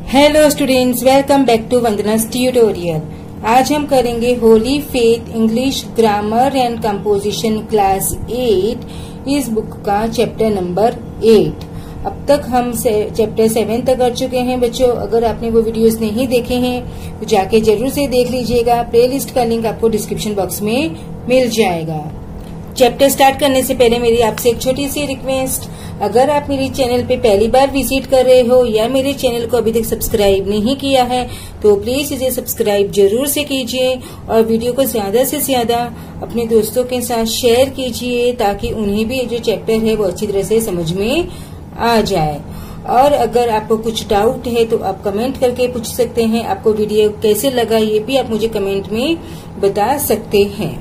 Hello students, welcome back to वंदना's tutorial. आज हम करेंगे Holy Faith English grammar and composition class 8 इस बुक का चैप्टर नंबर 8। अब तक हम चैप्टर 7 तक कर चुके हैं बच्चों। अगर आपने वो वीडियोस नहीं देखे हैं तो जाके जरूर से देख लीजिएगा। प्लेलिस्ट का लिंक आपको डिस्क्रिप्शन बॉक्स में मिल जाएगा। चैप्टर स्टार्ट करने से पहले मेरी आपसे एक छोटी सी रिक्वेस्ट, अगर आप मेरे चैनल पे पहली बार विजिट कर रहे हो या मेरे चैनल को अभी तक सब्सक्राइब नहीं किया है तो प्लीज इसे सब्सक्राइब जरूर से कीजिए और वीडियो को ज्यादा से ज्यादा अपने दोस्तों के साथ शेयर कीजिए ताकि उन्हें भी जो चैप्टर है वो अच्छी तरह से समझ में आ जाए। और अगर आपको कुछ डाउट है तो आप कमेंट करके पूछ सकते हैं। आपको वीडियो कैसे लगा ये भी आप मुझे कमेंट में बता सकते हैं।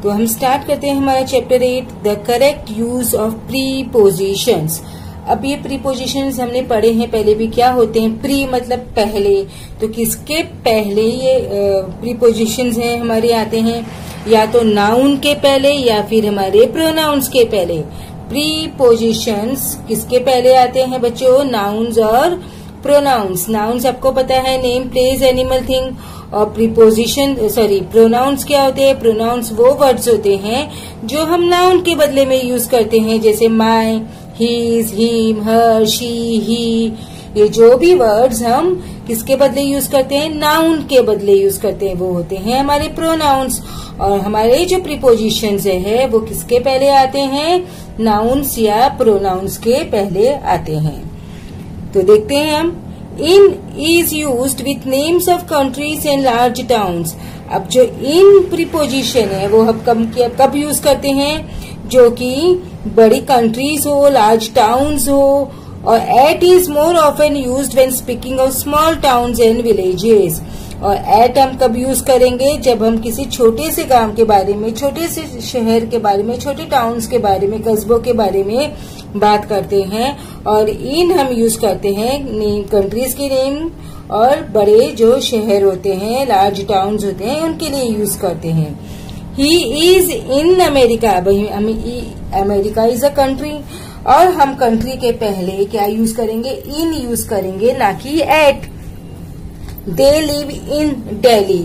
तो हम स्टार्ट करते हैं हमारा chapter 8, the correct use of prepositions. अब ये प्रीपोजिशंस हमने पढ़े हैं पहले भी। क्या होते हैं? प्री मतलब पहले, तो किसके पहले ये प्रीपोजिशंस हैं हमारे आते हैं? या तो नाउन के पहले या फिर हमारे प्रोनाउंस के पहले। प्रीपोजिशंस किसके पहले आते हैं बच्चों? नाउन्स और प्रोनाउंस। नाउन्स आपको पता है, नेम, प्लेस, एनिमल, थिंग। और प्रोनाउंस क्या होते हैं? प्रोनाउंस वो वर्ड्स होते हैं जो हम नाउन के बदले में यूज करते हैं, जैसे माई, हीज, हिम, हर, शी, ही। ये जो भी वर्ड्स हम किसके बदले यूज करते हैं? नाउन के बदले यूज करते हैं, वो होते हैं हमारे प्रोनाउंस। और हमारे जो प्रीपोजिशंस है वो किसके पहले आते हैं? नाउन्स या प्रोनाउंस के पहले आते हैं। तो देखते हैं हम। In is used with names of countries and large towns. अब जो इन प्रीपोजिशन है वो हम कब यूज करते हैं? जो कि बड़ी कंट्रीज हो, लार्ज टाउन्स हो। और at is more often used when speaking of small towns and villages. और एट हम कब यूज करेंगे? जब हम किसी छोटे से गांव के बारे में, छोटे से शहर के बारे में, छोटे टाउन्स के बारे में, कस्बों के बारे में बात करते हैं। और इन हम यूज करते हैं कंट्रीज के नेम और बड़े जो शहर होते हैं, लार्ज टाउन्स होते हैं, उनके लिए यूज करते हैं। He is in America. America is a country. और हम कंट्री के पहले क्या यूज करेंगे? इन यूज करेंगे, ना कि at. They live in Delhi.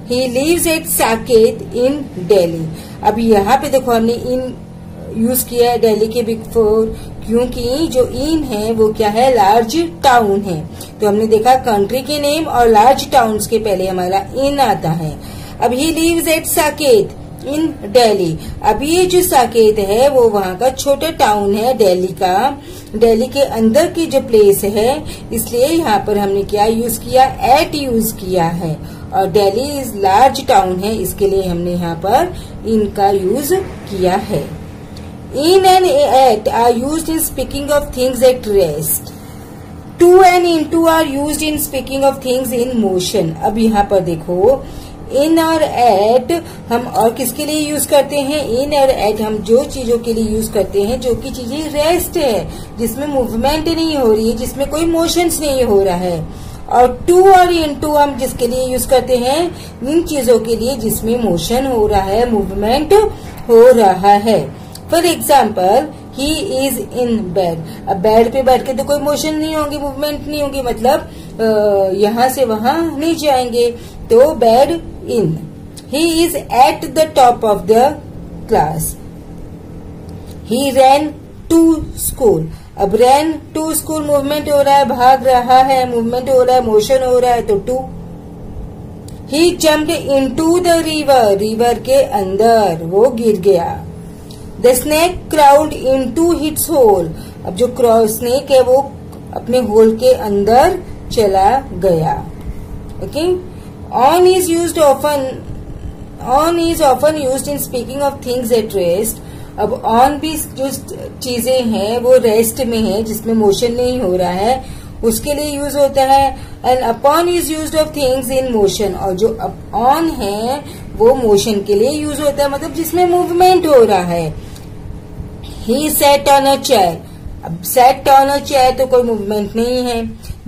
He lives at Saket in Delhi. अब यहाँ पे देखो हमने इन यूज किया है दिल्ली के बिफोर, क्योंकि जो इन है वो क्या है? लार्ज टाउन है। तो हमने देखा कंट्री के नेम और लार्ज टाउन्स के पहले हमारा इन आता है। अब ही lives at Saket in Delhi. अब ये जो साकेत है वो वहाँ का छोटा टाउन है दिल्ली का, दिल्ली के अंदर की जो प्लेस है, इसलिए यहाँ पर हमने क्या यूज किया? एट यूज किया है। और दिल्ली इज लार्ज टाउन है, इसके लिए हमने यहाँ पर इनका यूज किया है। In and at are used in speaking of things at rest. To and into are used in speaking of things in motion. अब यहाँ पर देखो, in और at हम और किसके लिए यूज करते हैं? in और at हम जो चीजों के लिए यूज करते हैं जो कि चीजें रेस्ट है, जिसमें मूवमेंट नहीं हो रही है, जिसमें कोई मोशंस नहीं हो रहा है। और टू और इनटू हम जिसके लिए यूज करते हैं? इन चीजों के लिए जिसमें मोशन हो रहा है, मूवमेंट हो रहा है। For example, he is in bed. अब बेड पे बैठ के तो कोई मोशन नहीं होगी, मूवमेंट नहीं होगी, मतलब यहाँ से वहां नहीं जाएंगे, तो bed in. He is at the top of the class. He ran to school. अब रैन टू स्कूल मूवमेंट हो रहा है, भाग रहा है, मूवमेंट हो रहा है, मोशन हो रहा है, तो to. He jumped into the river. River के अंदर वो गिर गया। The snake crawled into its hole. अब जो स्नेक है वो अपने होल के अंदर चला गया। Okay. On is often used in speaking of things at rest. अब on भी जो चीजें हैं वो रेस्ट में है, जिसमें मोशन नहीं हो रहा है, उसके लिए यूज होता है। And upon is used of things in motion. और जो on है वो मोशन के लिए यूज होता है, मतलब जिसमें मूवमेंट हो रहा है। He sat on a chair. अब sat on a chair तो कोई मूवमेंट नहीं है।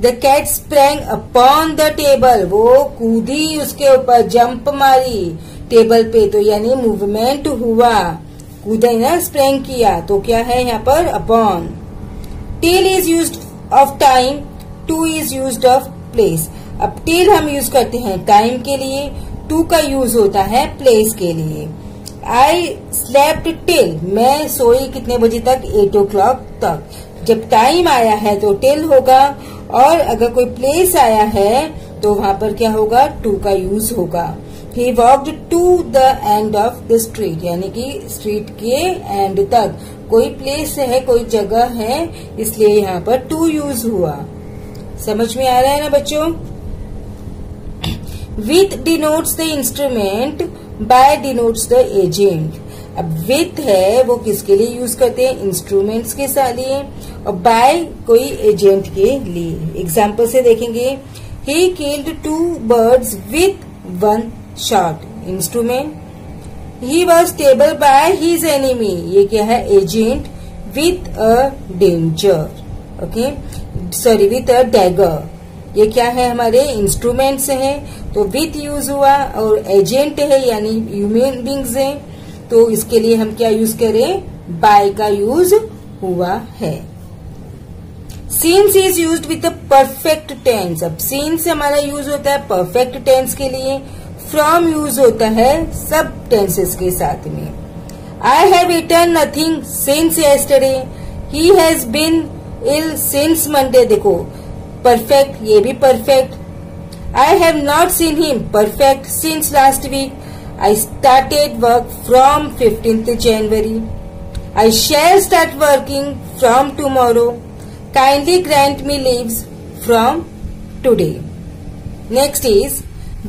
The cat sprang upon the table. वो कूदी उसके ऊपर, जंप मारी टेबल पे, तो यानी मूवमेंट हुआ, कूदा ना, स्प्रैंग किया, तो क्या है यहाँ पर? upon. Till is used of time two is used of place. अब टिल हम यूज करते हैं टाइम के लिए, टू का यूज होता है प्लेस के लिए। आई स्लेप्ट टिल, मैं सोई कितने बजे तक, 8 o'clock तक। जब टाइम आया है तो टिल होगा, और अगर कोई प्लेस आया है तो वहां पर क्या होगा, टू का यूज होगा। He walked to the end of the street, यानी कि स्ट्रीट के एंड तक। कोई प्लेस है, कोई जगह है, इसलिए यहाँ पर टू यूज हुआ। समझ में आ रहा है ना बच्चों। With denotes the instrument, by denotes the agent. अब विथ है वो किसके लिए यूज करते हैं, इंस्ट्रूमेंट्स के लिए, और बाय कोई एजेंट के लिए। एग्जाम्पल से देखेंगे, he killed 2 birds with 1 shot, instrument. He was table by his enemy, ये क्या है, agent. With a danger, okay, sorry, with a dagger, ये क्या है, हमारे इंस्ट्रूमेंट्स हैं। तो विथ यूज हुआ, और एजेंट है यानी ह्यूमन बींग्स है, तो इसके लिए हम क्या यूज करें, बाय का यूज हुआ है। Since is used with a perfect tense. अब सिंस हमारा यूज होता है परफेक्ट टेंस के लिए, फ्रॉम यूज होता है सब टेंसेस के साथ में। I have eaten nothing since yesterday, he has been ill since Monday, देखो परफेक्ट, ये भी perfect. I have not seen him, perfect, since last week. I started work from 15th January. I shall start working from tomorrow. Kindly grant me leaves from today. Next is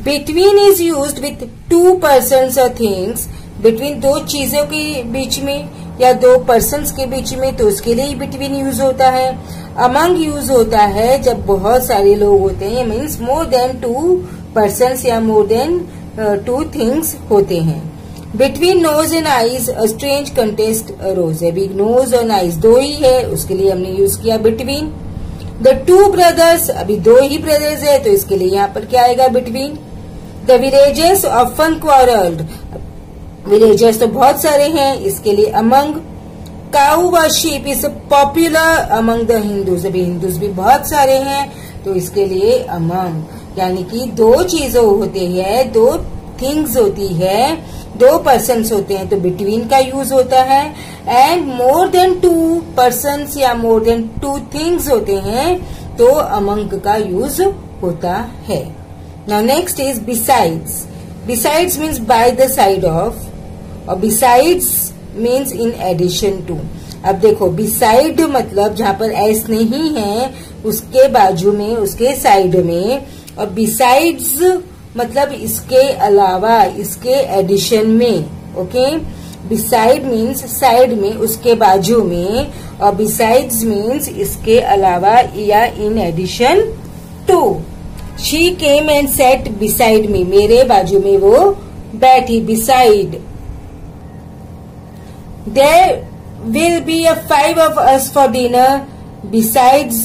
between is used with two persons or things. Between दो चीजों के बीच में या दो persons के बीच में, तो उसके लिए between यूज होता है। Among यूज होता है जब बहुत सारे लोग होते हैं, मीन्स more than 2 persons या more than 2 things होते हैं। Between nose and eyes a strange contest arose, अभी नोज और आईज दो ही है, उसके लिए हमने यूज किया बिटवीन। द 2 brothers, अभी 2 ही ब्रदर्स है, तो इसके लिए यहाँ पर क्या आएगा, between. The villagers often quarrelled, villagers तो बहुत सारे हैं, इसके लिए अमंग। काऊ व sheep is popular among the Hindus, अभी हिंदूज भी बहुत सारे हैं, तो इसके लिए अमंग। यानी कि दो चीजों होते हैं, दो थिंग्स होती है, 2 persons होते हैं, तो बिटवीन का यूज होता है। एंड मोर देन 2 persons या मोर देन 2 things होते हैं, तो अमंग का यूज होता है। Now next is besides. Besides means by the side of, और besides means in addition to. अब देखो बिसाइड मतलब जहां पर एस नहीं है उसके बाजू में, उसके साइड में, और बिसाइड्स मतलब इसके अलावा, इसके एडिशन में, ओके। बिसाइड मीन्स साइड में, उसके बाजू में, और बिसाइड्स मीन्स इसके अलावा या in addition to. She came and sat beside me, मेरे बाजू में वो बैठी, beside. There will be a 5 of us for dinner besides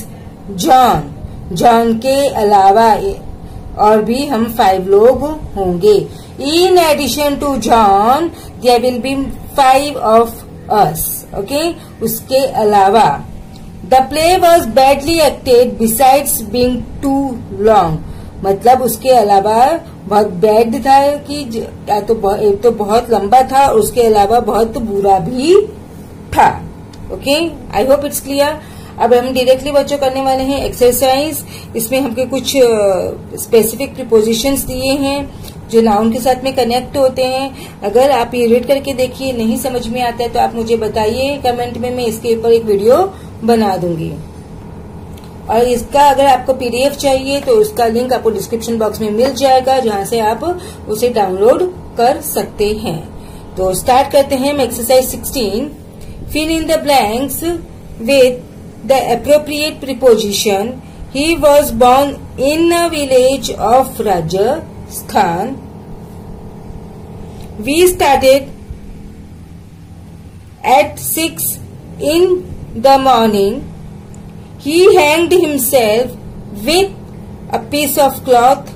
John, John के अलावा और भी हम 5 लोग होंगे। In addition to John there will be 5 of us, okay, उसके अलावा। The play was badly acted besides being too long, मतलब उसके अलावा बहुत बैड था कि एक तो बहुत लंबा था, और उसके अलावा बहुत बुरा भी था। Okay, I hope it's clear. अब हम डायरेक्टली बच्चों करने वाले हैं एक्सरसाइज। इसमें हमके कुछ स्पेसिफिक प्रीपोजिशंस दिए हैं जो नाउन के साथ में कनेक्ट होते हैं। अगर आप ये रीड करके देखिए, नहीं समझ में आता है तो आप मुझे बताइए कमेंट में, मैं इसके ऊपर एक वीडियो बना दूंगी। और इसका अगर आपको पीडीएफ चाहिए तो उसका लिंक आपको डिस्क्रिप्शन बॉक्स में मिल जाएगा, जहां से आप उसे डाउनलोड कर सकते हैं। तो स्टार्ट करते हैं exercise 16। Fill in the blanks with the appropriate preposition. He was born in a village of Rajasthan. We started at 6 in the morning. He hanged himself with a piece of cloth.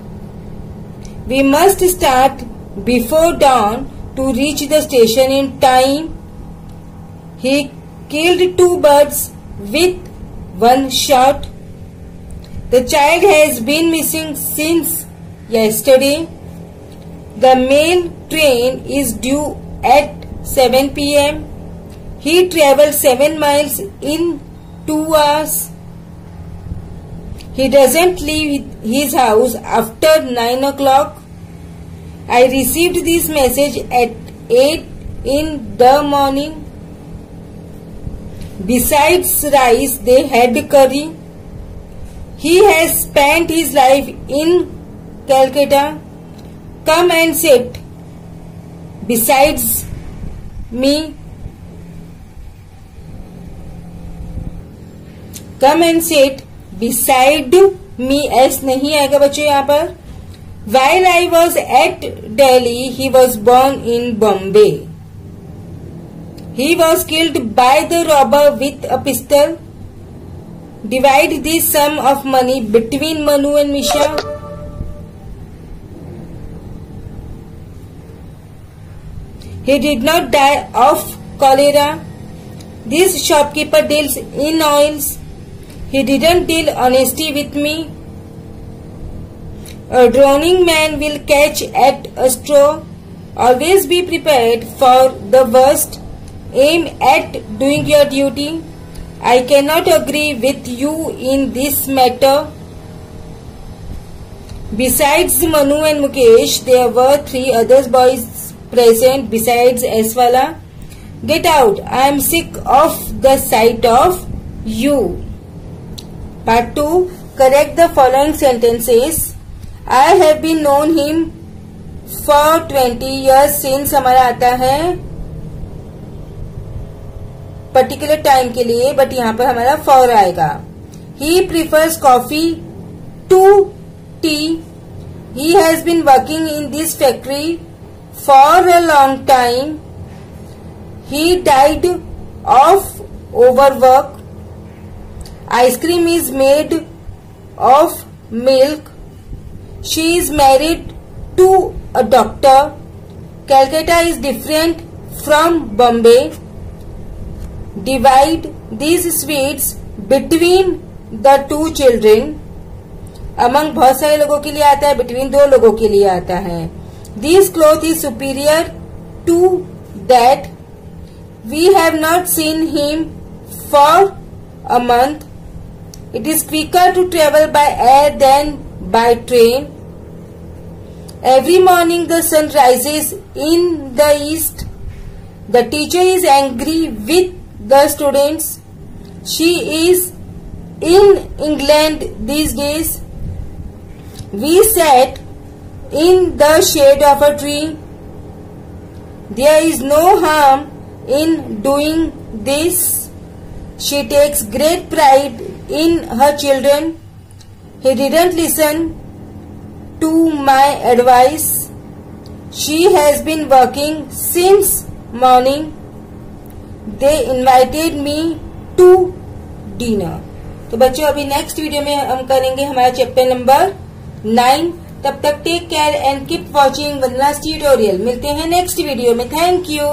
We must start before dawn to reach the station in time. He killed 2 birds with 1 shot. The child has been missing since yesterday. The mail train is due at 7 p.m. He traveled 7 miles in 2 hours. He doesn't leave his house after 9 o'clock. I received this message at 8 in the morning. Besides rice, they had curry. He has spent his life in Calcutta. Come and sit besides me. Come and sit beside me. S नहीं आएगा बच्चों यहाँ पर. While I was at Delhi, he was born in Bombay. He was killed by the robber with a pistol. Divide this sum of money between Manu and Misha. He did not die of cholera. This shopkeeper deals in oils. He didn't deal honesty with me. A drowning man will catch at a straw. Always be prepared for the worst. Aim at doing your duty. I cannot agree with you in this matter. Besides Manu and Mukesh, there were 3 other boys present besides S-wala. Get out. I am sick of the sight of you. Part 2. Correct the following sentences. I have been known him for 20 years since. हमारा आता है particular time के लिए, but यहाँ पर हमारा for आएगा. He prefers coffee to tea. He has been working in this factory for a long time. He died of overwork. Ice cream is made of milk. She is married to a doctor. Calcutta is different from Bombay. Divide these sweets between the 2 children. Among बहुत सारे लोगों के लिए आता है, between 2 लोगों के लिए आता है. This cloth is superior to that. We have not seen him for a month. It is quicker to travel by air than by train. Every morning the sun rises in the east. The teacher is angry with the students. She is in England these days. We sat in the shade of a tree. There is no harm in doing this. She takes great pride in her children. He didn't listen to my advice. She has been working since morning. They invited me to dinner. तो बच्चों अभी next video में हम करेंगे हमारा chapter number 9. तब तक take care and keep watching Vandana's tutorial. मिलते हैं नेक्स्ट वीडियो में. Thank you.